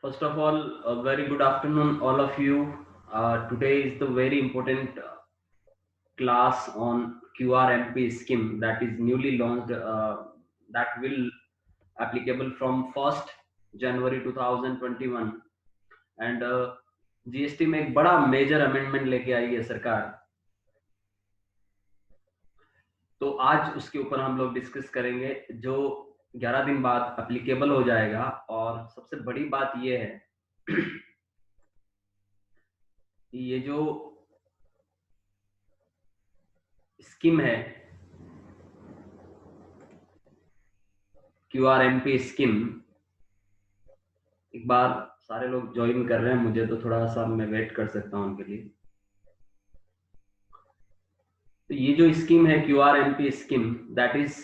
First of all, a very good afternoon, all of you. Today is the very important class on QRMP scheme that is newly launched. That will applicable from 1st January 2021 and GST में एक बड़ा major amendment लेके आई है सरकार। तो आज उसके ऊपर हम लोग डिस्कस करेंगे जो 11 दिन बाद एप्लीकेबल हो जाएगा। और सबसे बड़ी बात ये है ये जो स्कीम है QRMP स्कीम, एक बार सारे लोग ज्वाइन कर रहे हैं, मुझे तो थोड़ा सा मैं वेट कर सकता हूं उनके लिए। तो ये जो स्कीम है QRMP scheme, that is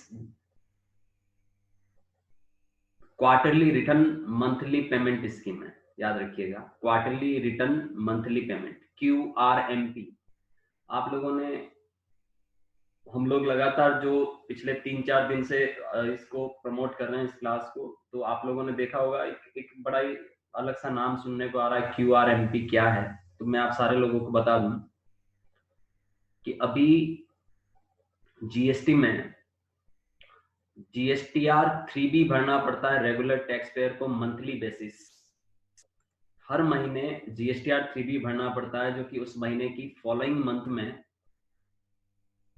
quarterly return monthly payment scheme है। याद रखिएगा, quarterly return monthly payment QRMP। आप लोगों ने, हम लोग लगातार जो पिछले 3-4 दिन से इसको प्रमोट कर रहे हैं इस क्लास को, तो आप लोगों ने देखा होगा एक बड़ा ही अलग सा नाम सुनने को आ रहा है। QRMP क्या है? तो मैं आप सारे लोगों को बता दूं कि अभी जीएसटी में GSTR 3B भरना पड़ता है रेगुलर टैक्स पेयर को मंथली बेसिस। हर महीने GSTR 3B भरना पड़ता है, जो कि उस महीने की फॉलोइंग मंथ में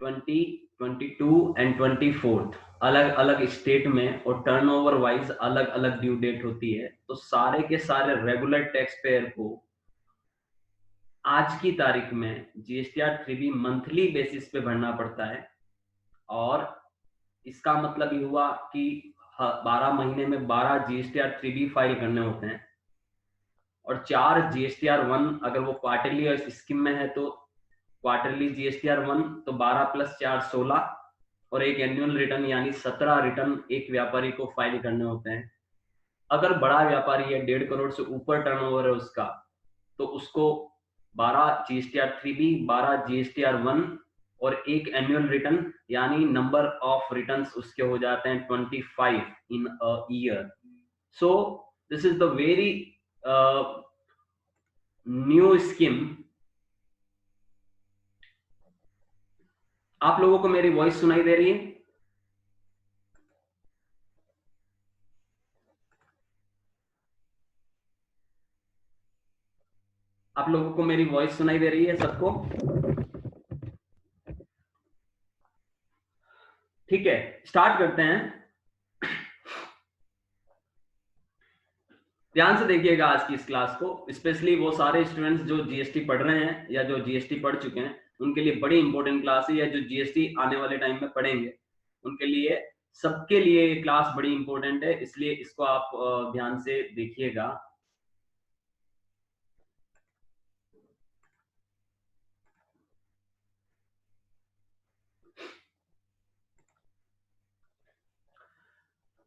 20, 22 एंड 24 अलग अलग स्टेट में और टर्नओवर वाइज अलग अलग ड्यू डेट होती है। तो सारे के सारे रेगुलर टैक्स पेयर को आज की तारीख में GSTR 3B मंथली बेसिस पे भरना पड़ता है। और इसका मतलब ये हुआ कि 12 महीने में 12 GSTR 3B फाइल करने होते हैं और 4 GSTR 1, अगर वो क्वार्टरली स्कीम में है तो क्वार्टरली GSTR 1, तो 12 + 4 16, और एक एनुअल रिटर्न यानी 17 रिटर्न एक व्यापारी को फाइल करने होते हैं। अगर बड़ा व्यापारी है, 1.5 करोड़ से ऊपर टर्नओवर है उसका, तो उसको 12 GSTR 3B, 12 GSTR 1 और एक एनुअल रिटर्न यानी नंबर ऑफ रिटर्न्स उसके हो जाते हैं 25 in a year. So this is the very new scheme. आप लोगों को मेरी वॉइस सुनाई दे रही है? आप लोगों को मेरी वॉइस सुनाई दे रही है सबको? ठीक है, स्टार्ट करते हैं। ध्यान से देखिएगा आज की इस क्लास को, स्पेशली वो सारे स्टूडेंट्स जो जीएसटी पढ़ रहे हैं या जो जीएसटी पढ़ चुके हैं, उनके लिए बड़ी इंपॉर्टेंट क्लास है। या जो जीएसटी आने वाले टाइम में पढ़ेंगे उनके लिए, सबके लिए ये क्लास बड़ी इंपॉर्टेंट है, इसलिए इसको आप ध्यान से देखिएगा।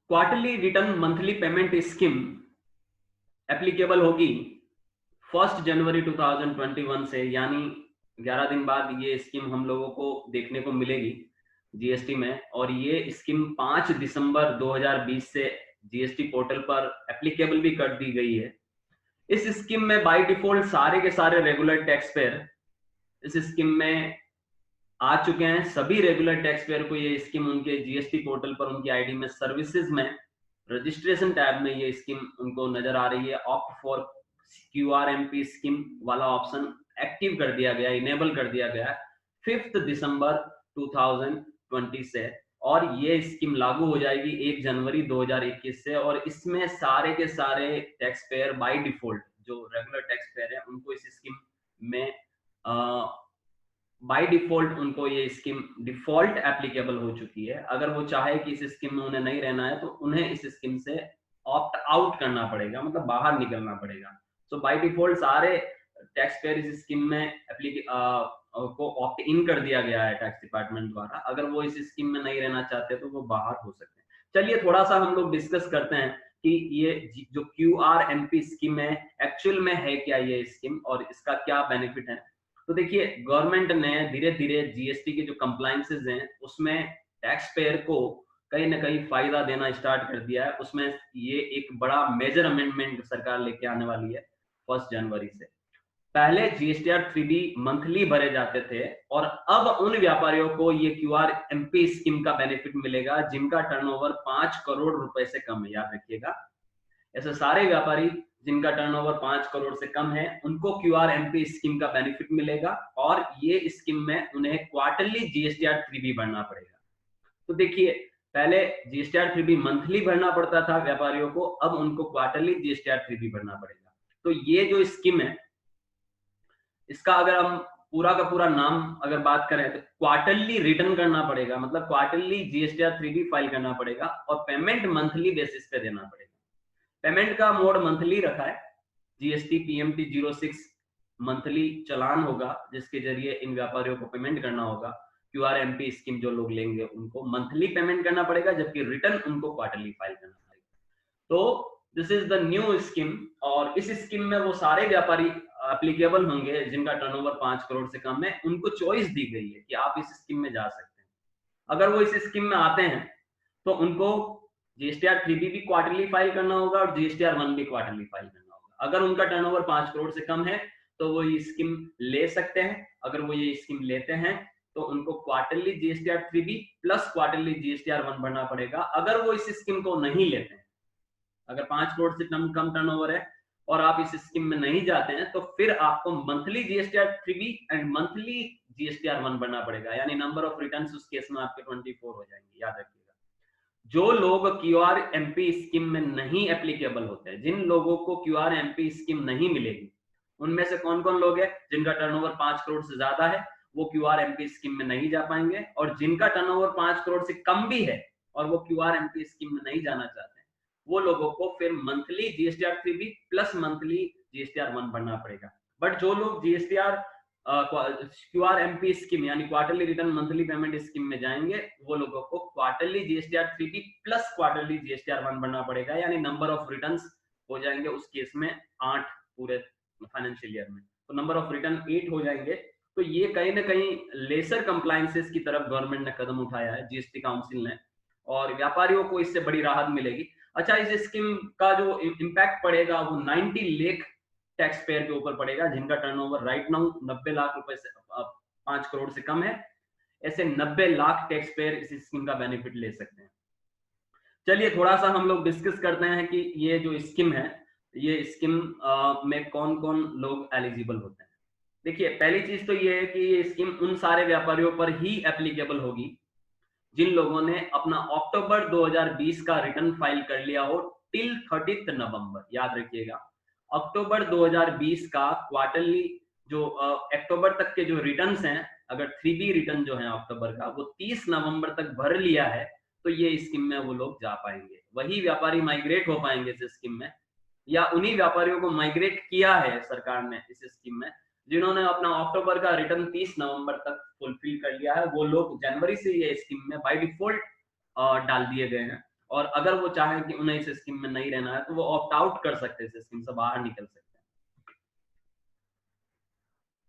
Quarterly return monthly payment scheme applicable होगी 1 जनवरी 2021 से, यानी 11 दिन बाद ये स्कीम हम लोगों को देखने को मिलेगी जीएसटी में। और ये स्कीम 5 दिसंबर 2020 से जीएसटी पोर्टल पर एप्लीकेबल भी कर दी गई है। इस स्कीम में बाय डिफॉल्ट सारे के सारे रेगुलर टैक्स पेयर इस स्कीम में आ चुके हैं। सभी रेगुलर टैक्स पेयर को ये स्कीम उनके जीएसटी पोर्टल पर उनकी आईडी में सर्विसेज में रजिस्ट्रेशन टैब में ये स्कीम उनको नजर आ रही है। ऑप्ट फॉर QRMP स्कीम वाला ऑप्शन एक्टिव कर दिया गया, इनेबल कर दिया गया 5 दिसंबर 2020 से, और ये स्कीम लागू हो जाएगी 1 जनवरी 2021 से। और इसमें सारे के सारे टैक्स पेयर बाय डिफॉल्ट जो रेगुलर टैक्स पेयर है उनको इस स्कीम में बाय डिफॉल्ट उनको ये स्कीम डिफॉल्ट एप्लीकेबल हो चुकी है। अगर वो चाहे कि इस स्कीम में उन्हें नहीं रहना है तो उन्हें इस स्कीम से ऑप्ट आउट करना पड़ेगा, मतलब बाहर निकलना पड़ेगा। सो बाय डिफॉल्ट सारे टैक्स पेयर इस स्कीम में को ऑप्ट इन कर दिया गया है टैक्स डिपार्टमेंट द्वारा। अगर वो इस स्कीम में नहीं रहना चाहते तो वो बाहर हो सकते हैं। चलिए थोड़ा सा हम लोग डिस्कस करते हैं कि ये जो QRMP स्कीम है एक्चुअल में है क्या ये स्कीम और इसका क्या बेनिफिट है। तो देखिए, गवर्नमेंट ने धीरे धीरे जीएसटी के जो कंप्लायंसेस हैं उसमें टैक्स पेयर को कहीं ना कहीं फायदा देना स्टार्ट कर दिया है। उसमें ये एक बड़ा मेजर अमेंडमेंट सरकार लेके आने वाली है 1 जनवरी से। पहले जीएसटीआर 3B मंथली भरे जाते थे और अब उन व्यापारियों को ये QRMP स्कीम का बेनिफिट मिलेगा जिनका टर्नओवर 5 करोड़ रुपए से कम है। याद रखिएगा, ऐसे सारे व्यापारी जिनका टर्नओवर 5 करोड़ से कम है उनको QRMP स्कीम का बेनिफिट मिलेगा और ये स्कीम में उन्हें क्वार्टरली जीएसटीआर 3B भरना पड़ेगा। तो देखिए, पहले जीएसटीआर 3B मंथली भरना पड़ता था व्यापारियों को, अब उनको क्वार्टरली जीएसटीआर 3B भरना पड़ेगा। तो ये जो स्कीम है, इसका अगर हम पूरा का पूरा नाम अगर बात करें तो क्वार्टरली रिटर्न करना पड़ेगा, मतलब क्वार्टरली जीएसटीआर 3B फाइल करना पड़ेगा और पेमेंट मंथली बेसिस पे देना पड़ेगा। पेमेंट का मोड मंथली रखा है। जीएसटी PMT 06 मंथली चालान होगा जिसके जरिए इन व्यापारियों को पेमेंट करना होगा। QRMP स्कीम जो लोग लेंगे उनको मंथली पेमेंट करना पड़ेगा, जबकि रिटर्न उनको क्वार्टरली फाइल करना पड़ेगा। तो this is the new scheme और इस स्कीम में वो सारे व्यापारी एप्लीकेबल होंगे जिनका टर्नओवर 5 करोड़ से कम है। उनको चॉइस दी गई है कि आप इस स्कीम में जा सकते हैं। अगर वो इस स्कीम में आते हैं तो उनको जीएसटीआर 3B भी क्वार्टरली फाइल करना होगा और जीएसटीआर 1 भी क्वार्टरली फाइल करना होगा। अगर उनका टर्नओवर 5 करोड़ से कम है तो वो ये स्कीम ले सकते हैं। अगर वो ये स्कीम लेते हैं तो उनको quarterly GSTR 3B plus quarterly GSTR 1 भरना पड़ेगा। अगर वो इस स्कीम को नहीं लेते हैं, अगर 5 करोड़ से कम टर्नओवर है और आप इस स्कीम में नहीं जाते हैं, तो फिर आपको monthly GSTR 3B and monthly GSTR 1 भरना पड़ेगा, यानी नंबर ऑफ रिटर्न्स उस केस में आपके 24 हो जाएंगे। याद रखिएगा, जो लोग QRMP स्कीम में नहीं एप्लीकेबल होते हैं, जिन लोगों को QRMP स्कीम नहीं मिलेगी, उनमें से कौन कौन लोग हैं? जिनका टर्नओवर 5 करोड़ से ज्यादा है वो QRMP स्कीम में नहीं जा पाएंगे, और जिनका टर्नओवर 5 करोड़ से कम भी है और वो QRMP स्कीम में नहीं जाना चाहते, वो लोगों को फिर monthly GSTR 3B plus monthly GSTR 1 भरना पड़ेगा। बट जो लोग जीएसटीआर QRMP स्कीम यानी quarterly return monthly payment scheme में जाएंगे, वो लोगों को quarterly GSTR 3B plus quarterly GSTR 1 भरना पड़ेगा, यानी नंबर ऑफ रिटर्न्स हो जाएंगे उस केस में 8 पूरे फाइनेंशियल ईयर में। तो नंबर ऑफ रिटर्न 8 हो जाएंगे। तो ये कहीं ना कहीं लेसर कंप्लायंसेस की तरफ गवर्नमेंट ने कदम उठाया है, जीएसटी काउंसिल ने, और व्यापारियों को इससे बड़ी राहत मिलेगी। अच्छा, इस स्कीम का जो इम्पैक्ट पड़ेगा वो 90 लाख टैक्स पेयर के ऊपर पड़ेगा जिनका टर्नओवर राइट नाउ 90 लाख रुपए से 5 करोड़ से कम है। ऐसे 90 लाख टैक्स पेयर इस स्कीम का बेनिफिट ले सकते हैं। चलिए थोड़ा सा हम लोग डिस्कस करते हैं कि ये जो स्कीम है, ये स्कीम में कौन कौन लोग एलिजिबल होते हैं। देखिए, पहली चीज तो ये है कि ये स्कीम उन सारे व्यापारियों पर ही एप्लीकेबल होगी जिन लोगों ने अपना अक्टूबर 2020 का रिटर्न फाइल कर लिया हो टिल 30 नवंबर। याद रखिएगा, अक्टूबर 2020 का क्वार्टरली जो अक्टूबर तक के जो रिटर्न्स हैं, अगर 3B रिटर्न जो है अक्टूबर का वो 30 नवंबर तक भर लिया है तो ये स्कीम में वो लोग जा पाएंगे। वही व्यापारी माइग्रेट हो पाएंगे इस स्कीम में, या उन्हीं व्यापारियों को माइग्रेट किया है सरकार ने इस स्कीम में जिन्होंने अपना अक्टूबर का रिटर्न 30 नवंबर तक फुलफिल कर लिया है। वो लोग जनवरी से ये स्कीम में बाय डिफॉल्ट डाल दिए गए हैं, और अगर वो चाहें कि उन्हें इस स्कीम में नहीं रहना है तो वो ऑप्ट आउट कर सकते हैं, इस स्कीम से बाहर निकल सकते हैं।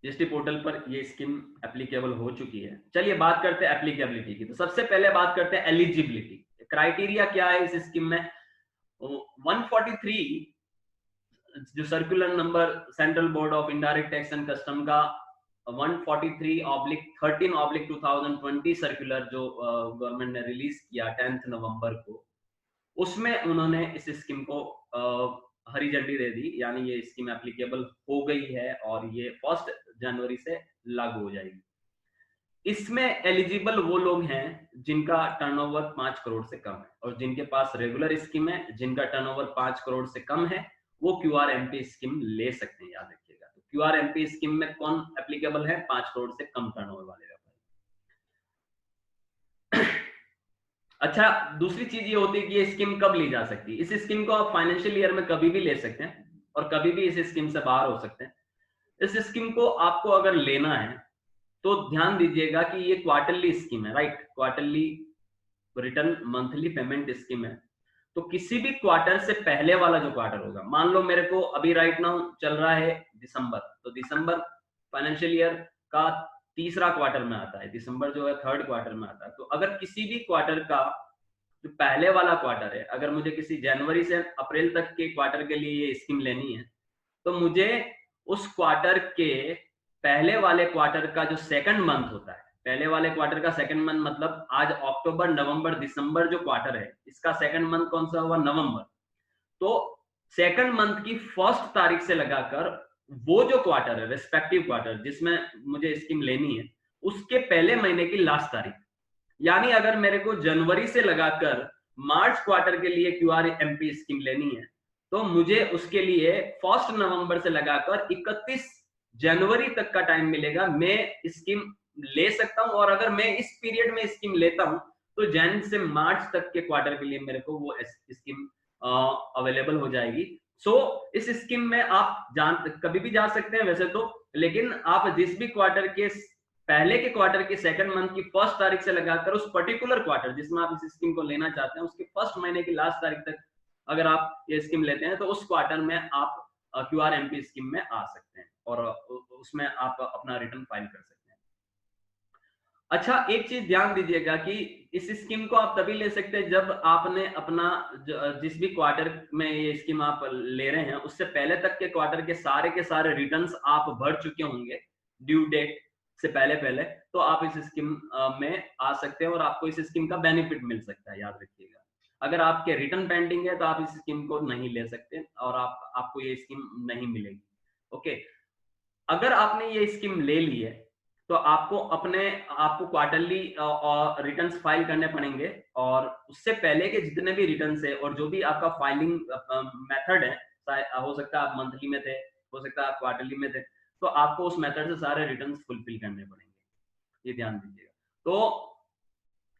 जीएसटी पोर्टल पर ये स्कीम एप्लीकेबल हो चुकी है। चलिए बात करते हैं एप्लीकेबिलिटी की। तो सबसे पहले बात करते हैं एलिजिबिलिटी। क्राइटेरिया क्या है इस स्कीम में? 143 जो circular number central board of indirect tax and custom का 143/13/2020 सर्कुलर जो गवर्नमेंट ने रिलीज किया 10 नवंबर को, उसमें उन्होंने इस स्कीम को हरी झंडी दे दी, यानी ये स्कीम एप्लीकेबल हो गई है और ये 1 जनवरी से लागू हो जाएगी। इसमें एलिजिबल वो लोग हैं जिनका टर्नओवर 5 करोड़ से कम है, और जिनके पास रेगुलर स्कीम है, जिनका टर्नओवर 5 करोड़ से कम है, वो QRMP स्कीम ले सकते हैं। याद रखिएगा, तो QRMP स्कीम में कौन एप्लीकेबल है? 5 करोड़ से कम टर्नओवर वाले व्यापारी। अच्छा, दूसरी चीज ये होती है कि ये स्कीम कब ली जा सकती है। इस स्कीम को आप फाइनेंशियल ईयर में कभी भी ले सकते हैं और कभी भी इस स्कीम से बाहर हो सकते हैं। इस स्कीम को आपको अगर लेना है तो ध्यान दीजिएगा कि ये क्वार्टरली स्कीम है, right? Quarterly return monthly payment scheme है। तो किसी भी क्वार्टर से पहले वाला जो क्वार्टर होगा, मान लो मेरे को अभी राइट नाउ चल रहा है दिसंबर, तो दिसंबर फाइनेंशियल ईयर का तीसरा क्वार्टर में आता है, दिसंबर जो है 3rd क्वार्टर में आता है। तो अगर किसी भी क्वार्टर का जो पहले वाला क्वार्टर है, अगर मुझे किसी जनवरी से अप्रैल तक के क्वार्टर के लिए ये स्कीम लेनी है, तो मुझे उस क्वार्टर के पहले वाले क्वार्टर का जो सेकंड मंथ होता है, पहले वाले क्वार्टर का सेकंड मंथ मतलब आज अक्टूबर, नवंबर, दिसंबर जो क्वार्टर है, इसका सेकंड मंथ कौन सा हुआ? नवंबर। तो सेकंड मंथ की फर्स्ट तारीख से लगाकर वो जो क्वार्टर है, रेस्पेक्टिव क्वार्टर जिसमें मुझे स्कीम लेनी है, उसके पहले महीने की लास्ट तारीख, यानी अगर मेरे को जनवरी से लगाकर मार्च क्वार्टर के लिए QRMP स्कीम लेनी है, तो मुझे उसके लिए 1 नवंबर से लगाकर 31 जनवरी तक का टाइम मिलेगा। मैं स्कीम ले सकता हूं, और अगर मैं इस पीरियड में स्कीम लेता हूं, तो जन से मार्च तक के क्वार्टर के लिए मेरे को वो स्कीम अवेलेबल हो जाएगी। इस स्कीम में आप कभी भी जा सकते हैं वैसे तो, लेकिन आप जिस भी क्वार्टर के पहले के क्वार्टर के सेकंड मंथ की फर्स्ट तारीख से लगाकर उस पर्टिकुलर क्वार्टर जिसमें आप इस स्कीम को लेना चाहते हैं, उसके फर्स्ट महीने की लास्ट तारीख तक अगर आप ये स्कीम लेते हैं, तो उस क्वार्टर में आप QRMP स्कीम में आ सकते हैं और उसमें आप अपना रिटर्न फाइल कर सकते हैं। अच्छा, एक चीज ध्यान दीजिएगा कि इस स्कीम को आप तभी ले सकते हैं जब आपने अपना जिस भी क्वार्टर में ये स्कीम आप ले रहे हैं, उससे पहले तक के क्वार्टर के सारे रिटर्न्स आप भर चुके होंगे ड्यू डेट से पहले, तो आप इस स्कीम में आ सकते हैं और आपको इस स्कीम का बेनिफिट मिल सकता है, याद रखिएगा। अगर आपके रिटर्न पेंडिंग है तो आप इस स्कीम को नहीं ले सकते और आपको ये स्कीम नहीं मिलेगी। ओके, अगर आपने ये स्कीम ले ली है तो आपको क्वार्टरली रिटर्न्स फाइल करने पड़ेंगे, और उससे पहले के जितने भी रिटर्न्स है और जो भी आपका फाइलिंग मेथड है, हो सकता है आप मंथली में थे, हो सकता है आप क्वार्टरली में थे, तो आपको उस मेथड से सारे रिटर्न्स फुलफिल करने पड़ेंगे, ये ध्यान दीजिएगा। तो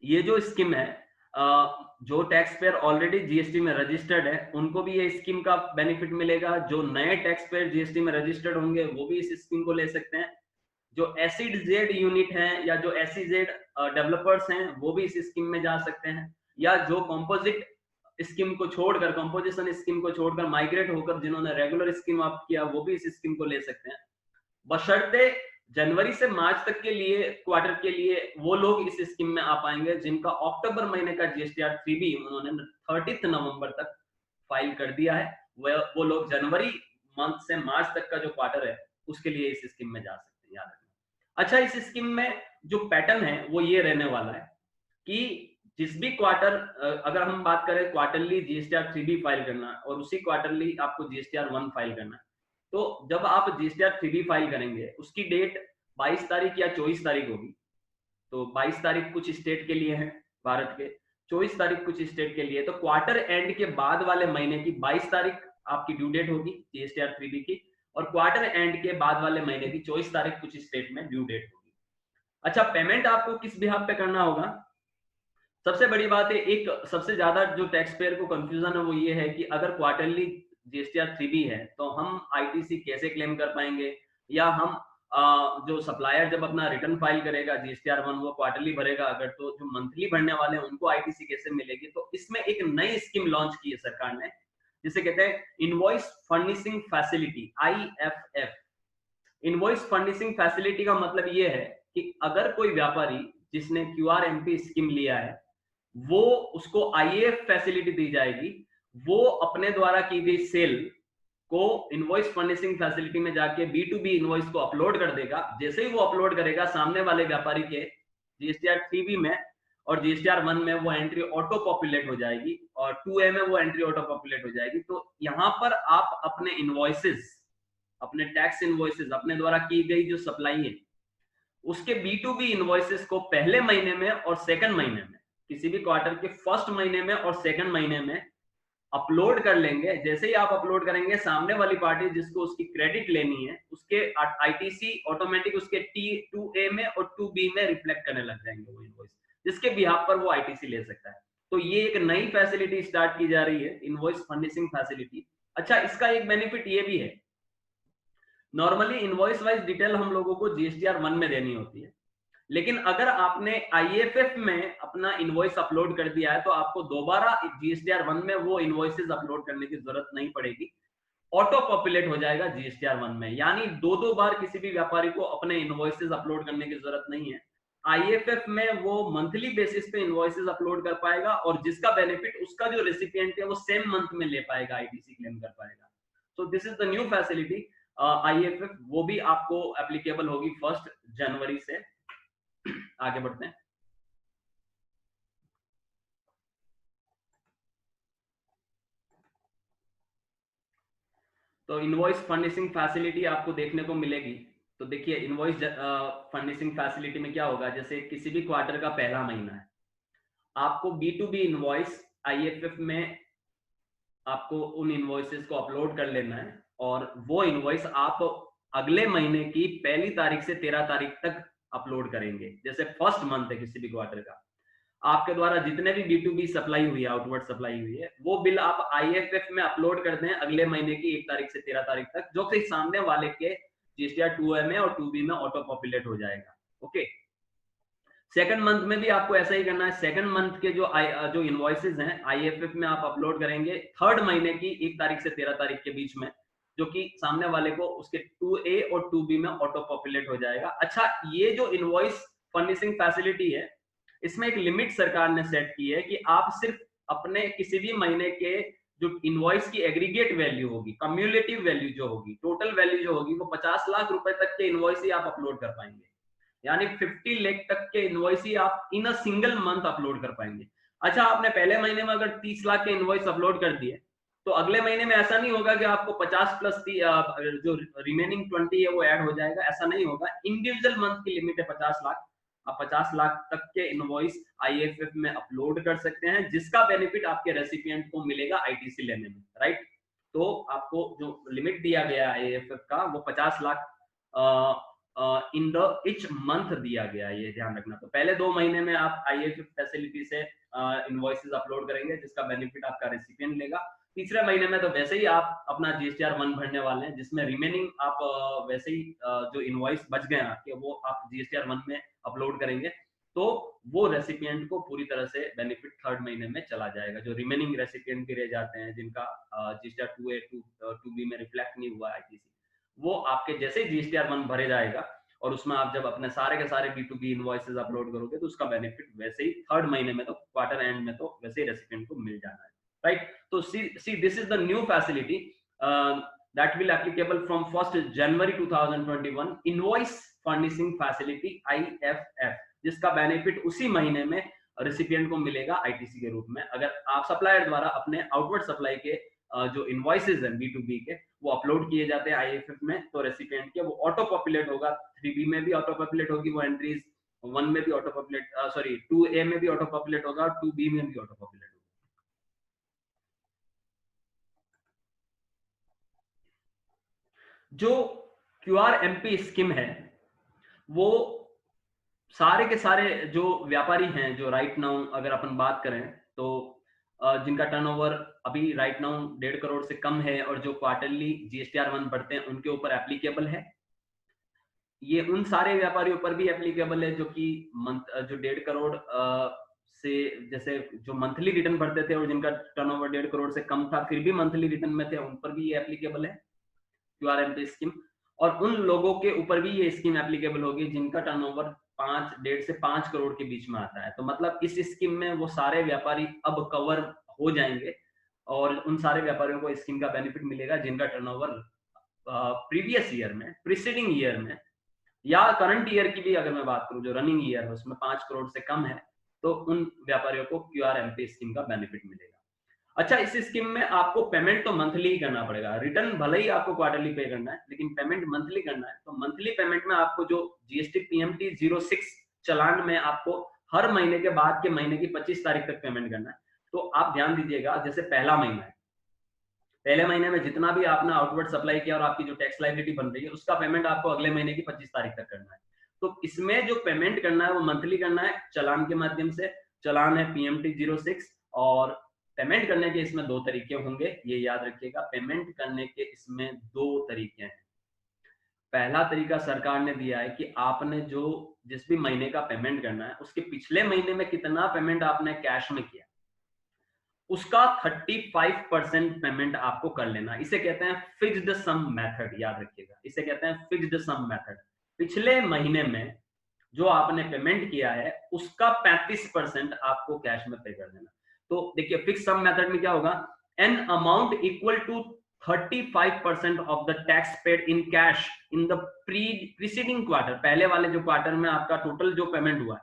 ये जो स्कीम है, जो टैक्स पेयर ऑलरेडी जीएसटी में रजिस्टर्ड है उनको भी ये स्कीम का बेनिफिट मिलेगा। जो नए टैक्स पेयर जीएसटी में रजिस्टर्ड होंगे वो भी इस स्कीम को ले सकते हैं। जो SEZ यूनिट हैं या जो SEZ डेवलपर्स हैं वो भी इस स्कीम में जा सकते हैं, या जो कंपोजिट स्कीम को छोड़कर, कंपोजिशन स्कीम को छोड़कर माइग्रेट होकर जिन्होंने रेगुलर स्कीम ऑप्ट किया, वो भी इस स्कीम को ले सकते हैं, बशर्ते जनवरी से मार्च तक के लिए क्वार्टर के लिए वो लोग इस स्कीम में आ पाएंगे जिनका अक्टूबर महीने का GSTR 3B उन्होंने 30 नवंबर तक फाइल कर दिया है। वो लोग जनवरी मंथ से मार्च तक का जो क्वार्टर है उसके लिए इस स्कीम में जा सकते हैं, याद रखना। अच्छा, इस स्कीम में जो पैटर्न है वो ये रहने वाला है कि जिस भी क्वार्टर, अगर हम बात करें क्वार्टरली GSTR 3B फाइल करना और उसी क्वार्टरली आपको GSTR 1 फाइल करना है, तो जब आप GSTR 3B फाइल करेंगे उसकी डेट 22 तारीख या 24 तारीख होगी। तो 22 तारीख कुछ स्टेट के लिए है भारत के, 24 तारीख कुछ स्टेट के लिए, तो क्वार्टर एंड के बाद वाले महीने की 22 तारीख आपकी ड्यू डेट होगी GSTR 3B की, और क्वार्टर एंड के बाद वाले महीने की 24 तारीख कुछ स्टेट में ड्यू डेट होगी। अच्छा, पेमेंट आपको किस बिहाफ पे करना होगा? सबसे बड़ी बात है, एक सबसे ज्यादा जो टैक्स पेयर को कंफ्यूजन है वो ये है कि अगर क्वार्टरली GSTR 3B है तो हम ITC कैसे क्लेम कर पाएंगे, या हम जो सप्लायर जब अपना रिटर्न फाइल करेगा GSTR 1 वो क्वार्टरली भरेगा, अगर तो जो मंथली भरने वाले हैं उनको ITC कैसे मिलेगी। तो इसमें एक नई स्कीम लॉन्च की है सरकार ने जिसे कहते हैं invoice furnishing facility, IFF। Invoice furnishing facility का मतलब ये है कि अगर कोई व्यापारी जिसने QRMP स्कीम लिया है वो उसको IAF फैसिलिटी दी जाएगी, वो अपने द्वारा की गई सेल को इनवॉइस फर्निशिंग फैसिलिटी में जाके B2B इनवॉइस को अपलोड कर देगा। जैसे ही वो अपलोड करेगा, सामने वाले व्यापारी के GSTR 3B में और GSTR 1 में वो एंट्री ऑटो पॉपुलेट हो जाएगी और 2A में वो एंट्री ऑटो पॉपुलेट हो जाएगी। तो यहाँ पर आप अपने इनवॉइसेस, अपने टैक्स इनवॉइसेस, अपने द्वारा की गई जो सप्लाई है उसके B2B इनवॉइसेस को पहले महीने में और सेकंड महीने में, किसी भी क्वार्टर के फर्स्ट महीने में और सेकंड महीने में अपलोड कर लेंगे। जैसे ही आप अपलोड करेंगे, सामने वाली पार्टी जिसको उसकी क्रेडिट लेनी है उसके ITC ऑटोमेटिक उसके T2A में और 2B में रिफ्लेक्ट करने लग जाएंगे वो इनवॉइस, जिसके बिहाफ पर वो ITC ले सकता है। तो ये एक नई फैसिलिटी स्टार्ट की जा रही है, इनवॉइस फर्निशिंग फैसिलिटी। अच्छा, इसका एक बेनिफिट ये भी है, नॉर्मली इनवॉइस वाइज डिटेल हम लोगों को GSTR 1 में देनी होती है, लेकिन अगर आपने IFF में अपना इनवॉइस अपलोड कर दिया है तो आपको दोबारा GSTR 1 में वो इनवॉइसेस अपलोड करने की जरूरत नहीं पड़ेगी, ऑटो पॉपुलेट हो जाएगा GSTR 1 में। यानी दो बार किसी भी व्यापारी को अपने इनवॉइसेस अपलोड करने की जरूरत नहीं है। आईएफएफ में वो मंथली बेसिस पे इनवॉइसेस अपलोड कर पाएगा और जिसका बेनिफिट उसका जो रेसिपिएंट है वो सेम मंथ में ले पाएगा, आईटीसी क्लेम कर पाएगा। सो this is the new facility IFF, वो भी आपको एप्लीकेबल होगी 1 जनवरी से। आगे बढ़ते हैं। तो इनवॉइस फर्निशिंग फैसिलिटी आपको देखने को मिलेगी। तो देखिए इनवॉइस फर्निशिंग फैसिलिटी में क्या होगा, जैसे किसी भी क्वार्टर का पहला महीना है, आपको B2B इनवॉइस आईएफएफ में आपको उन इनवॉइसेस को अपलोड कर लेना है और वो इनवॉइस आप अगले महीने की पहली तारीख से 13 तारीख तक अपलोड करेंगे। जैसे फर्स्ट मंथ है किसी भी क्वार्टर का, आपके द्वारा जितने भी B2B सप्लाई हुई है, आउटवर्ड सप्लाई हुई है, वो बिल आप आईएफएफ में अपलोड कर दें अगले महीने की 1 तारीख से 13 तारीख तक, जो कि सामने वाले के जीएसटीआर 2A में और 2B में ऑटो पॉपुलेट हो जाएगा। ओके, सेकंड मंथ में भी आपको ऐसा ही करना है। सेकंड मंथ के जो इनवॉइसेस हैं आईएफएफ में आप अपलोड करेंगे थर्ड महीने की 1 तारीख से 13 तारीख के बीच में, जो कि सामने वाले को उसके 2A और 2B में ऑटो पॉपुलेट हो जाएगा। अच्छा, ये जो इनवॉइस फर्निशिंग फैसिलिटी है, इसमें एक लिमिट सरकार ने सेट की है कि आप सिर्फ अपने किसी भी महीने के जो इनवॉइस की एग्रीगेट वैल्यू होगी, कम्युलेटिव वैल्यू जो होगी, टोटल वैल्यू जो होगी, वो 50 लाख रुपए तक के इनवॉइस ही आप अपलोड कर पाएंगे। यानी 50 लाख तक के इनवॉइस ही आप इन अ सिंगल मंथ अपलोड कर पाएंगे। अच्छा, आपने पहले महीने में अगर 30 लाख के इनवॉइस अपलोड कर दिए, तो अगले महीने में ऐसा नहीं होगा कि आपको 50 प्लस जो रिमेनिंग 20 है वो ऐड हो जाएगा, ऐसा नहीं होगा। इंडिविजुअल मंथ की लिमिट है 50 लाख। आप 50 लाख तक के इनवॉइस आईएफएफ में अपलोड कर सकते हैं, जिसका बेनिफिट आपके रेसिपिएंट को मिलेगा आईटीसी लेने में, राइट। तो आपको जो लिमिट दिया गया है आईएफएफ का, वो 50 lakh in the each month दिया गया है, ये ध्यान रखना। तो पहले 2 महीने में आप आईएफएफ फैसिलिटी से इनवॉइसेस अपलोड करेंगे, जिसका बेनिफिट आपका रेसिपिएंट लेगा। तीसरे महीने में तो वैसे ही आप अपना जीएसटीआर 1 भरने वाले हैं, जिसमें रिमेनिंग आप वैसे ही जो इनवॉइस बच गए आपके, वो आप जीएसटीआर 1 में अपलोड करेंगे, तो वो रेसिपिएंट को पूरी तरह से बेनिफिट थर्ड महीने में चला जाएगा। जो रिमेनिंग रेसिपिएंट भी रह जाते हैं, जिनका जीएसटीआर 2A 2B में रिफ्लेक्ट नहीं हुआ आईटीसी, वो आपके जैसे ही जीएसटीआर 1 भरे जाएगा और उसमें आप जब अपने सारे के सारे B2B इनवॉइसेस अपलोड करोगे, तो उसका बेनिफिट वैसे ही थर्ड महीने में, तो क्वार्टर एंड में तो वैसे ही रेसिपिएंट को मिल जाना है, राइट। तो see this is the new facility that will applicable from 1st January 2021, invoice furnishing facility IFF, जिसका बेनिफिट उसी महीने में रेसिपिएंट को मिलेगा आईटीसी के रूप में। अगर आप सप्लायर द्वारा अपने आउटवर्ड सप्लाई के जो इनवॉइसेस हैं B2B के, वो अपलोड किए जाते हैं आईएफएफ में, तो रेसिपिएंट के वो ऑटो पॉपुलेट होगा। 3B में भी ऑटो पॉपुलेट होगी वो एंट्रीज, 1 में भी ऑटो पॉपुलेट, सॉरी 2A में भी ऑटो पॉपुलेट होगा और 2B में भी ऑटो पॉपुलेट होगा। जो QRMP स्कीम है, वो सारे के सारे जो व्यापारी हैं, जो राइट नाउ अगर अपन बात करें, तो जिनका टर्नओवर अभी राइट नाउ 1.5 करोड़ से कम है और जो क्वार्टरली जीएसटीआर 1 भरते हैं, उनके ऊपर एप्लीकेबल है। ये उन सारे व्यापारियों पर भी एप्लीकेबल है जो कि जो 1.5 करोड़ से, जैसे जो मंथली रिटर्न भरते थे और जिनका टर्नओवर 1.5 करोड़ से कम था, फिर भी मंथली रिटर्न में थे, उन पर भी ये एप्लीकेबल है QRMP स्कीम। और उन लोगों के ऊपर भी ये स्कीम एप्लीकेबल होगी जिनका टर्नओवर 1.5 से 5 करोड़ के बीच में आता है। तो मतलब इस स्कीम में वो सारे व्यापारी अब कवर हो जाएंगे और उन सारे व्यापारियों को स्कीम का बेनिफिट मिलेगा जिनका टर्नओवर प्रीवियस ईयर में, प्रीसीडिंग ईयर में, या करंट ईयर की भी अगर मैं बात करूं, जो रनिंग ईयर है उसमें 5 करोड़ से कम है, तो उन व्यापारियों को QRMP स्कीम का बेनिफिट मिलेगा। अच्छा, इस स्कीम में आपको पेमेंट तो मंथली ही करना पड़ेगा। रिटर्न भले ही आपको क्वार्टरली पे करना है, लेकिन पेमेंट मंथली करना है। तो मंथली पेमेंट में आपको जो जीएसटी PMT 06 चालान में आपको हर महीने के बाद के महीने की 25 तारीख तक पेमेंट करना है। तो आप ध्यान दीजिएगा, जैसे पहला महीना है, पहले महीने में जितना भी आपने आउटवर्ड सप्लाई किया और आपकी जो टैक्स लायबिलिटी बन रही है, उसका पेमेंट आपको अगले महीने की 25 तारीख तक करना है। तो इसमें जो पेमेंट करना है वो मंथली करना है चालान के माध्यम से। चालान है PMT 06 और पेमेंट करने के इसमें 2 तरीके होंगे, ये याद रखिएगा। पेमेंट करने के इसमें 2 तरीके हैं। पहला तरीका सरकार ने दिया है कि आपने जो जिस भी महीने का पेमेंट करना है, उसके पिछले महीने में कितना पेमेंट आपने कैश में किया, उसका 35% पेमेंट आपको कर लेना। इसे कहते हैं फिक्स्ड सम मेथड, याद रखिएगा, इसे कहते हैं फिक्स्ड सम मेथड। पिछले महीने में जो आपने पेमेंट किया है उसका 35% आपको कैश में पे कर देना। तो देखिए फिक्स सम मेथड में क्या होगा, an amount equal to 35% of the tax paid in cash in the preceding quarter. पहले वाले जो क्वार्टर में आपका टोटल जो पेमेंट हुआ है,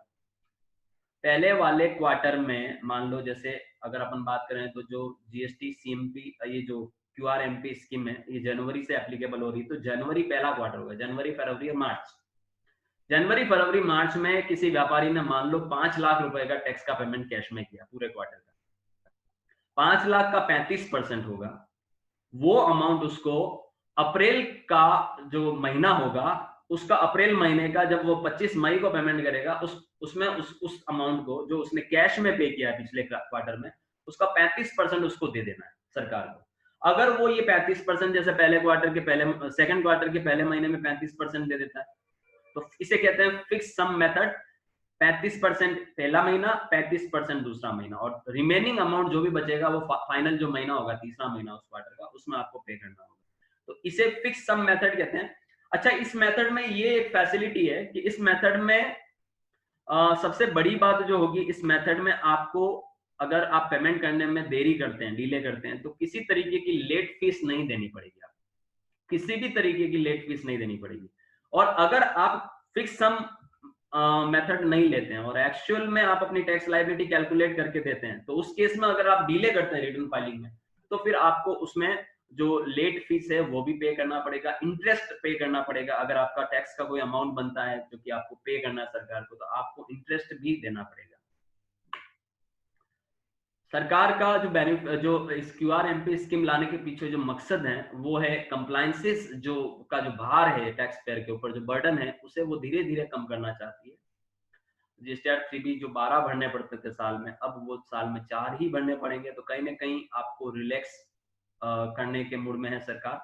पहले वाले क्वार्टर में मान लो जैसे अगर अपन बात करें तो जो जीएसटी सीएमपी ये जो क्यूआरएमपी स्कीम है ये जनवरी से एप्लीकेबल हो रही है, तो जनवरी पहला क्वार्टर होगा, जनवरी फरवरी और मार्च। जनवरी फरवरी मार्च में किसी व्यापारी ने मान लो 5 लाख रुपए का टैक्स का पेमेंट कैश में किया पूरे क्वार्टर का, 5 लाख का 35% होगा, वो अमाउंट उसको अप्रैल का जो महीना होगा उसका अप्रैल महीने का जब वो 25 मई को पेमेंट करेगा उसमें उस अमाउंट को जो उसने कैश में पे किया है पिछले क्वार्टर में उसका 35% उसको दे देना है सरकार को। अगर वो ये 35% जैसे पहले क्वार्टर के पहले सेकंड क्वार्टर के पहले महीने में 35% दे देता है तो इसे कहते हैं फिक्स सम मेथड। 35% पहला महीना, 35% दूसरा महीना, और रिमेनिंग अमाउंट जो भी बचेगा वो फाइनल जो महीना होगा तीसरा महीना उस क्वार्टर का उसमें आपको पे करना होगा। तो इसे फिक्स सम मेथड कहते हैं। अच्छा, इस मेथड में ये एक फैसिलिटी है कि इस मेथड में सबसे बड़ी बात जो होगी इस मेथड में आपको अगर आप पेमेंट करने में देरी करते हैं, डिले करते हैं, तो किसी तरीके की लेट फीस नहीं देनी पड़ेगी, आप किसी भी तरीके की लेट फीस नहीं देनी पड़ेगी। और अगर आप फिक्स सम मेथड नहीं लेते हैं और एक्चुअल में आप अपनी टैक्स लायबिलिटी कैलकुलेट करके देते हैं तो उस केस में अगर आप डिले करते हैं रिटर्न फाइलिंग में तो फिर आपको उसमें जो लेट फीस है वो भी पे करना पड़ेगा, इंटरेस्ट पे करना पड़ेगा। अगर आपका टैक्स का कोई अमाउंट बनता है जो कि आपको पे करना है सरकार को तो आपको इंटरेस्ट भी देना पड़ेगा। सरकार का जो बेनिफिट जो इस क्यूआरएमपी स्कीम लाने के पीछे जो मकसद है वो है कंप्लायंसेस जो का जो भार है टैक्स पेयर के ऊपर, जो बर्डन है उसे वो धीरे धीरे कम करना चाहती है। जीएसटीआर 3B जो 12 भरने पड़ते थे साल में, अब वो साल में 4 ही भरने पड़ेंगे, तो कहीं ना कहीं आपको रिलैक्स करने के मूड में है सरकार।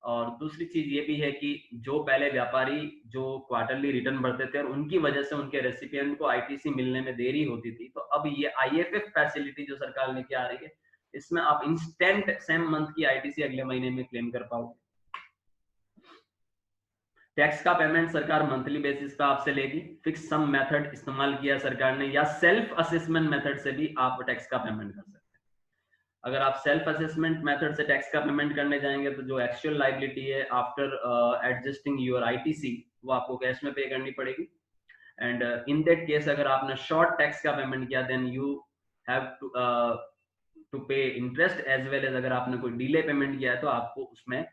और दूसरी चीज ये भी है कि जो पहले व्यापारी जो क्वार्टरली रिटर्न भरते थे और उनकी वजह से उनके रेसिपिएंट को आईटीसी मिलने में देरी होती थी, तो अब ये आईएफएफ फैसिलिटी जो सरकार लेके आ रही है इसमें आप इंस्टेंट सेम मंथ की आईटीसी अगले महीने में क्लेम कर पाओगे। टैक्स का पेमेंट सरकार मंथली बेसिस पे आपसे लेगी। फिक्स सम मेथड इस्तेमाल किया सरकार ने, या सेल्फ असेसमेंट मेथड से भी आप टैक्स का पेमेंट कर सकते हैं। अगर आप सेल्फ असेसमेंट मेथड से टैक्स का पेमेंट करने जाएंगे तो जो एक्चुअल लायबिलिटी है आफ्टर एडजस्टिंग योर आईटीसी वो आपको कैश में पे करनी पड़ेगी। एंड इन दैट केस अगर आपने शॉर्ट टैक्स का पेमेंट किया देन यू हैव टू पे इंटरेस्ट एज वेल एज अगर आपने कोई डिले पेमेंट किया है तो आपको उसमें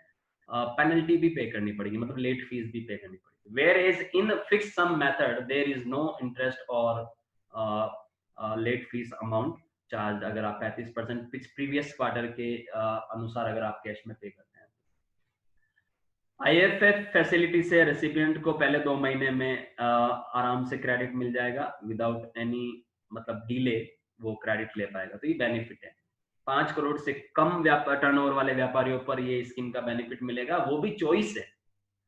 पेनल्टी भी पे करनी पड़ेगी, मतलब लेट फीस भी पे करनी पड़ेगी। Where is in fix sum method there is no interest और लेट फीस अमाउंट चार्ज अगर आप 35% प्रीवियस क्वार्टर के अनुसार अगर आप कैश में पे करते हैं। आईएफएफ फैसिलिटी से रेसिपिएंट को पहले 2 महीने में आराम से क्रेडिट मिल जाएगा विदाउट एनी मतलब डिले, वो क्रेडिट ले पाएगा, तो ये बेनिफिट है। 5 करोड़ से कम टर्नओवर वाले व्यापारियों पर ये स्कीम का बेनिफिट मिलेगा, वो भी चॉइस है।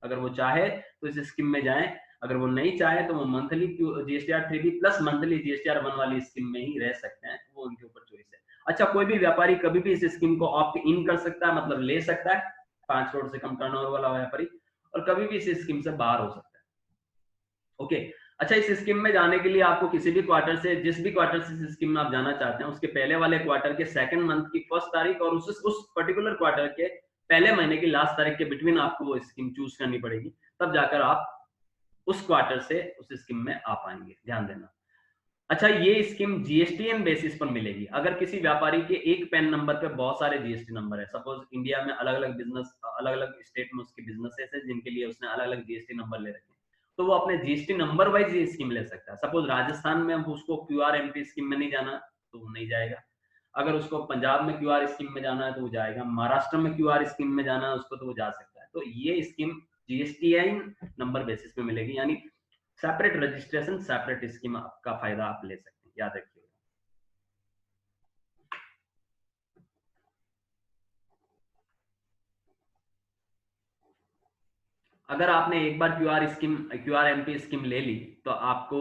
अगर वो चाहे तो इस स्कीम में जाए, अगर वो नहीं चाहे तो वो monthly GSTR 3B plus monthly GSTR 1 वाली स्कीम में ही रह सकते हैं, वो उनके ऊपर चॉइस है। अच्छा, कोई भी व्यापारी कभी भी इस स्कीम को ऑप्ट इन कर सकता है, मतलब ले सकता है, 5 करोड़ से कम टर्नओवर वाला व्यापारी, और कभी भी इस स्कीम से बाहर हो सकता है। ओके, अच्छा, इस स्कीम में जाने के लिए आपको किसी भी क्वार्टर से, जिस भी क्वार्टर से इस स्कीम में आप जाना चाहते हैं उसके पहले वाले क्वार्टर के सेकंड मंथ की फर्स्ट तारीख और उस पर्टिकुलर क्वार्टर के पहले महीने की लास्ट तारीख के बिटवीन आपको वो स्कीम चूज करनी पड़ेगी, तब जाकर आप उस क्वार्टर से उस स्कीम में आ पाएंगे, ध्यान देना। अच्छा, ये स्कीम जीएसटीएन बेसिस पर मिलेगी। अगर किसी व्यापारी के एक पैन नंबर पे बहुत सारे जीएसटी नंबर है, सपोज इंडिया में अलग अलग बिजनेस, अलग अलग स्टेट में उसके बिजनेसेस है जिनके लिए उसने अलग अलग जीएसटी नंबर ले रखे हैं, तो वो अपने जीएसटी नंबर वाइज ये स्कीम ले सकता है। सपोज राजस्थान में उसको क्यूआरएमपी स्कीम में नहीं जाना तो वो नहीं जाएगा, अगर उसको पंजाब में क्यूआर स्कीम में जाना है तो वो जाएगा, महाराष्ट्र में क्यूआर स्कीम में जाना है उसको तो वो जा सकता है। तो ये स्कीम जीएसटीआई नंबर बेसिस पे मिलेगी, यानी सेपरेट रजिस्ट्रेशन सेपरेट स्कीम का फायदा आप ले सकते हैं, याद रखिएगा। अगर आपने एक बार क्यूआरएमपी स्कीम ले ली तो आपको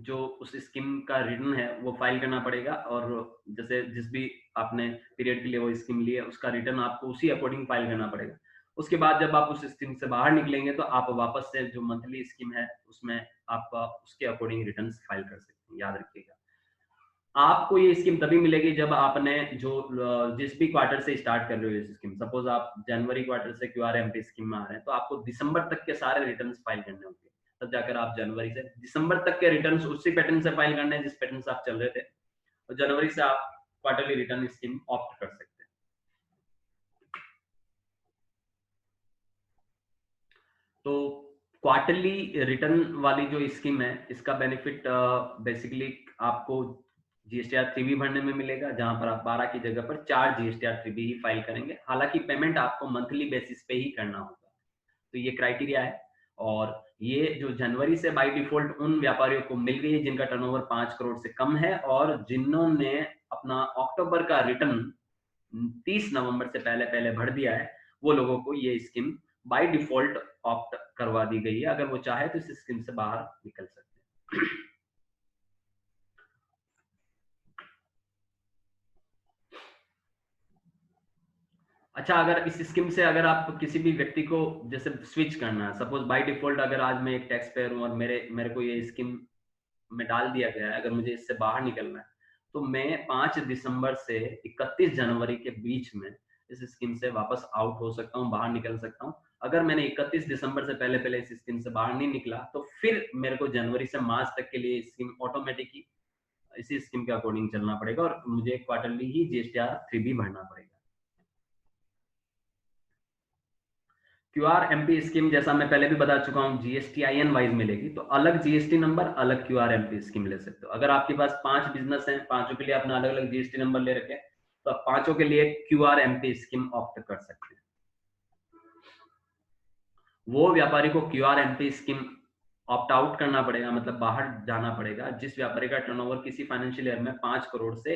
जो उस स्कीम का रिटर्न है वो फाइल करना पड़ेगा, और जैसे जिस भी आपने पीरियड के लिए वो स्कीम ली है उसका रिटर्न आपको उसी अकॉर्डिंग फाइल करना पड़ेगा। उसके बाद जब आप उस स्कीम से बाहर निकलेंगे तो आप वापस से जो मंथली स्कीम है उसमें आप उसके अकॉर्डिंग रिटर्न्स फाइल कर सकते हैं। याद रखिएगा, आपको ये स्कीम तभी मिलेगी जब आपने जो जिस भी क्वार्टर से स्टार्ट कर रहे हो ये स्कीम, सपोज आप जनवरी क्वार्टर से QRMP स्कीम में आ रहे हैं तो आपको दिसंबर तक के सारे रिटर्न्स फाइल करने होंगे, तब जाकर आप जनवरी से दिसंबर तक के रिटर्न्स उसी पैटर्न से फाइल करने हैं जिस पैटर्न से आप चल रहे थे, और जनवरी से आप क्वार्टरली रिटर्न स्कीम ऑप्ट कर सकते हैं। तो क्वार्टरली रिटर्न वाली जो स्कीम है इसका बेनिफिट बेसिकली आपको GSTR 3B भरने में मिलेगा, जहां पर आप 12 की जगह पर 4 GSTR 3B ही फाइल करेंगे। हालांकि पेमेंट आपको मंथली बेसिस पे ही करना होगा, तो ये क्राइटेरिया है। और ये जो जनवरी से बाय डिफॉल्ट उन व्यापारियों को मिल गई है जिनका टर्नओवर 5 करोड़ से कम है और जिन्होंने अपना अक्टूबर का रिटर्न 30 नवंबर से पहले पहले भर दिया है, वो लोगों को ये स्कीम बाय डिफॉल्ट ऑप्ट करवा दी गई है। अगर वो चाहे तो इस स्कीम से बाहर निकल सकते हैं। अच्छा, अगर इस स्कीम से अगर आप किसी भी व्यक्ति को जैसे स्विच करना है, सपोज बाय डिफॉल्ट अगर आज मैं एक टैक्स पेयर हूं और मेरे को ये स्कीम में डाल दिया गया है, अगर मुझे इससे बाहर निकलना है तो मैं 5 दिसंबर से 31 जनवरी के बीच में इस स्कीम से वापस आउट हो सकता हूं, बाहर निकल सकता हूं। अगर मैंने 31 दिसंबर से पहले पहले इस स्कीम से बाहर नहीं निकला तो फिर मेरे को जनवरी से मार्च तक के लिए स्कीम ऑटोमेटिकली इसी स्कीम के अकॉर्डिंग चलना पड़ेगा और मुझे क्वार्टरली ही GSTR 3B भरना पड़ेगा। QRMP स्कीम जैसा मैं पहले भी बता चुका हूँ GSTIN वाइज मिलेगी, तो अलग GST नंबर अलग QRMP स्कीम ले सकते हो। अगर आपके पास 5 बिजनेस हैं, पांचों के लिए आपने अलग अलग GST नंबर ले रखे हैं, तो आप पांचों के लिए QRMP स्कीम ऑप्ट कर सकते हैं। वो व्यापारी को QRMP स्कीम ऑप्ट आउट करना पड़ेगा, मतलब बाहर जाना पड़ेगा, जिस व्यापारी का टर्नओवर किसी फाइनेंशियल ईयर में 5 करोड़ से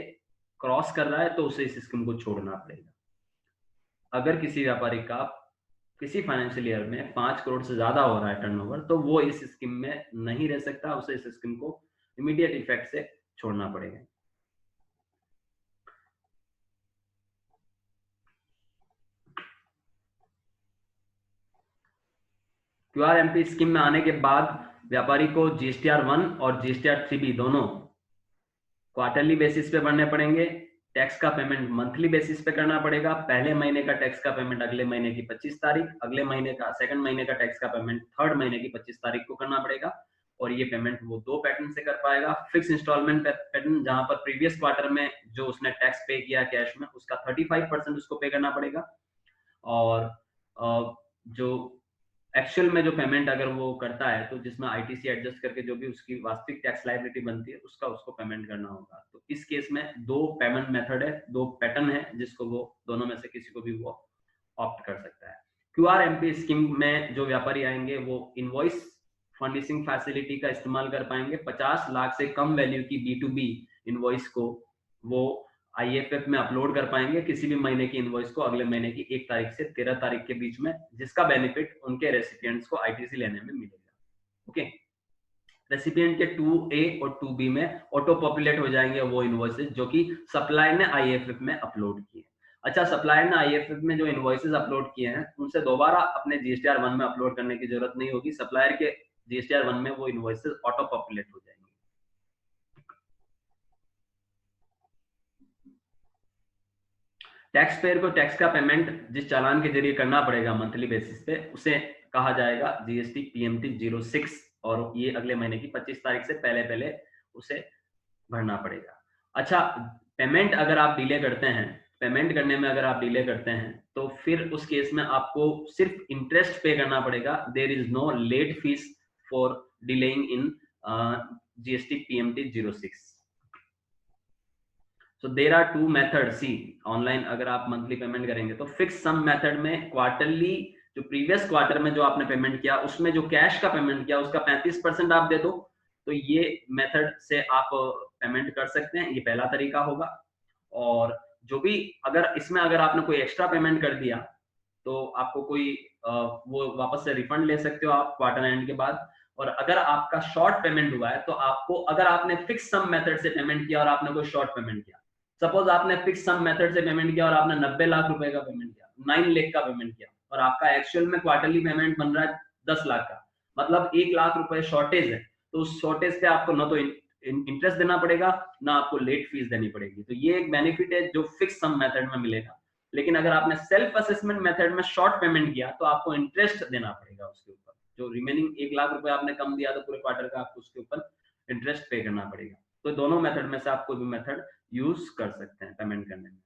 क्रॉस कर रहा है तो उसे इस स्कीम को छोड़ना पड़ेगा। अगर किसी व्यापारी का किसी फाइनेंशियल ईयर में 5 करोड़ से ज्यादा हो रहा है टर्नओवर, तो वो इस स्कीम में नहीं रह सकता, उसे इस स्कीम को इमीडिएट इफेक्ट से छोड़ना पड़ेगा। QRMP स्कीम में आने के बाद व्यापारी को GSTR 1 और GSTR 3B दोनों क्वार्टरली बेसिस पे भरने पड़ेंगे। टैक्स का पेमेंट मंथली बेसिस पे करना पड़ेगा। पहले महीने का टैक्स का पेमेंट अगले महीने की 25 तारीख, अगले महीने का सेकंड महीने का टैक्स का पेमेंट थर्ड महीने की 25 तारीख को करना पड़ेगा। और ये पेमेंट वो 2 पैटर्न से कर पाएगा। फिक्स इंस्टॉलमेंट पैटर्न, जहां पर प्रीवियस क्वार्टर में जो उसने टैक्स पे किया कैश में, उसका 35% उसको पे करना पड़ेगा। और जो एक्चुअल में जो पेमेंट अगर वो करता है तो जिसमें ITC एडजस्ट करके जो भी उसकी वास्तविक टैक्स लायबिलिटी बनती है उसका उसको पेमेंट करना होगा। तो इस केस में 2 पेमेंट मेथड है, 2 पैटर्न है, जिसको वो दोनों में से किसी को भी वो ऑप्ट कर सकता है। QRMP स्कीम में जो व्यापारी आएंगे वो इनवॉइस फर्निशिंग फैसिलिटी का इस्तेमाल कर पाएंगे। 50 लाख से कम वैल्यू की B2B इनवॉइस को वो IFF में अपलोड कर पाएंगे, किसी भी महीने की इनवॉइस को अगले महीने की 1 तारीख से 13 तारीख के बीच में, जिसका बेनिफिट उनके रेसिपिएंट्स को ITC लेने में मिलेगा। ओके, रेसिपिएंट के 2A और 2B में ऑटो पॉपुलेट हो जाएंगे वो इनवॉइसेस जो कि सप्लायर ने IFF में अपलोड किए। अच्छा, सप्लायर ने IFF में जो इनवॉइसेस अपलोड किए हैं उनसे दोबारा अपने GSTR 1 में अपलोड करने की जरूरत नहीं होगी। सप्लायर के GSTR 1 में वो इनवॉइसेस ऑटो पॉपुलेट हो जाएंगे। टैक्स पेयर को टैक्स का पेमेंट जिस चालान के जरिए करना पड़ेगा मंथली बेसिस पे, उसे कहा जाएगा GST PMT 06 और ये अगले महीने की 25 तारीख से पहले पहले उसे भरना पड़ेगा। अच्छा, पेमेंट अगर आप डिले करते हैं, पेमेंट करने में अगर आप डिले करते हैं तो फिर उस केस में आपको सिर्फ इंटरेस्ट पे करना पड़ेगा। There is no late fee for delaying in GST PMT 06। So there are two methods. See, online अगर आप मंथली पेमेंट करेंगे तो फिक्स सम मेथड में क्वार्टरली जो प्रीवियस क्वार्टर में जो आपने पेमेंट किया उसमें जो कैश का पेमेंट किया उसका 35% आप दे दो, तो ये मेथड से आप पेमेंट कर सकते हैं। ये पहला तरीका होगा। और जो भी अगर इसमें अगर आपने कोई एक्स्ट्रा पेमेंट कर दिया तो आपको कोई वो वापस से रिफंड ले सकते हो आप क्वार्टर एंड के बाद। और अगर आपका शॉर्ट पेमेंट हुआ है तो आपको, अगर आपने फिक्स सम मेथड से पेमेंट किया और आपने कोई शॉर्ट पेमेंट किया, सपोज आपने फिक्स सम मेथड से पेमेंट किया और आपने 90 लाख रुपए का पेमेंट किया, 9 लाख का पेमेंट किया, और आपका एक्चुअल में क्वार्टरली पेमेंट बन रहा है 10 लाख का, मतलब 1 लाख रुपए शॉर्टेज है, तो उस शॉर्टेज पे आपको न तो इंटरेस्ट देना पड़ेगा, ना आपको लेट फीस देनी पड़ेगी। तो ये एक बेनिफिट है जो फिक्स सम मेथड में मिलेगा। लेकिन अगर आपने सेल्फ असेसमेंट मेथड में शॉर्ट पेमेंट किया तो आपको इंटरेस्ट देना पड़ेगा उसके ऊपर। जो रिमेनिंग 1 लाख रुपए आपने कम दिया तो पूरे क्वार्टर का आपको उसके ऊपर इंटरेस्ट पे करना पड़ेगा। तो दोनों मेथड में से आप कोई भी मेथड यूज कर सकते हैं पेमेंट करने में।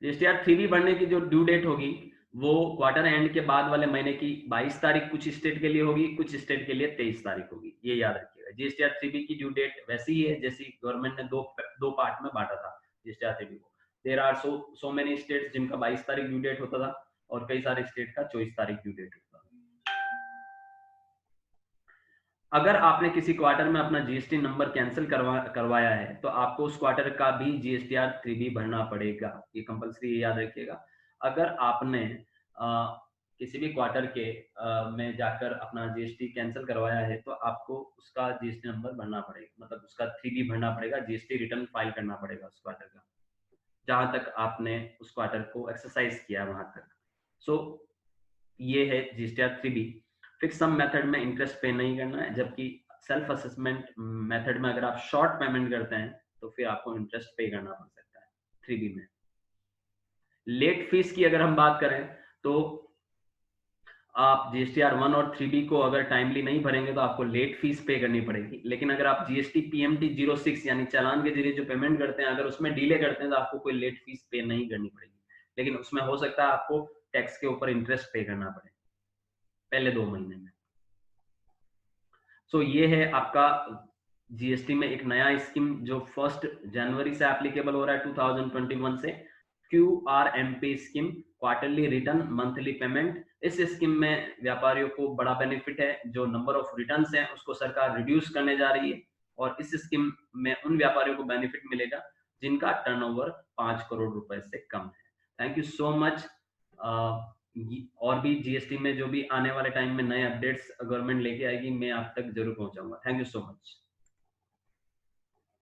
जीएसटीआर 3B भरने की जो ड्यू डेट होगी वो क्वार्टर एंड के बाद वाले महीने की 22 तारीख कुछ स्टेट के लिए होगी, कुछ स्टेट के लिए 23 तारीख होगी, ये याद रखिएगा। जीएसटीआर 3B की ड्यू डेट वैसी ही है जैसी गवर्नमेंट ने दो पार्ट में बांटा था जीएसटीआर 3B को। There are so many states जिनका 22 तारीख ड्यू डेट होता था और कई सारे स्टेट का 24 तारीख ड्यू डेट होता था। अगर आपने किसी क्वार्टर में अपना जीएसटी नंबर कैंसिल करवाया है तो आपको उस क्वार्टर का भी जीएसटीआर 3B भरना पड़ेगा, ये कंपलसरी याद रखिएगा। अगर आपने किसी भी क्वार्टर के में जाकर अपना जीएसटी कैंसिल करवाया है तो आपको उसका जीएसटी नंबर भरना पड़ेगा, मतलब उसका 3B भरना पड़ेगा, जीएसटी रिटर्न फाइल करना पड़ेगा उस क्वार्टर का, जहां तक आपने उस क्वार्टर को एक्सरसाइज किया वहां तक। सो ये है GSTR 3B। Fix sum method में इंटरेस्ट पे नहीं करना है, जबकि सेल्फ असेसमेंट मेथड में अगर आप शॉर्ट पेमेंट करते हैं तो फिर आपको इंटरेस्ट पे करना पड़ सकता है 3B में। लेट फीस की अगर हम बात करें तो आप जीएसटीआर 1 और 3B को अगर टाइमली नहीं भरेंगे तो आपको लेट फीस पे करनी पड़ेगी। लेकिन अगर आप जीएसटी पीएमटी 06 यानी चालान के जरिए जो पेमेंट करते हैं, अगर उसमें डिले करते हैं तो आपको कोई लेट फीस पे नहीं करनी पड़ेगी, लेकिन उसमें हो सकता है आपको टैक्स के ऊपर इंटरेस्ट पे करना पड़े पहले 2 महीने में। सो ये है आपका जीएसटी में एक नया स्कीम जो 1 जनवरी से एप्लीकेबल हो रहा है 2021 से, QRMP scheme, quarterly return monthly payment. इस स्कीम में व्यापारियों को बड़ा बेनिफिट है, जो नंबर ऑफ रिटर्न्स हैं उसको सरकार रिड्यूस करने जा रही है, और इस स्कीम में उन व्यापारियों को बेनिफिट मिलेगा जिनका टर्नओवर 5 करोड़ रुपए से कम है। Thank you so much. और भी जीएसटी में जो भी आने वाले टाइम में नए अपडेट्स गवर्नमेंट लेके आएगी मैं आप तक जरूर पहुंचाऊंगा। Thank you so much.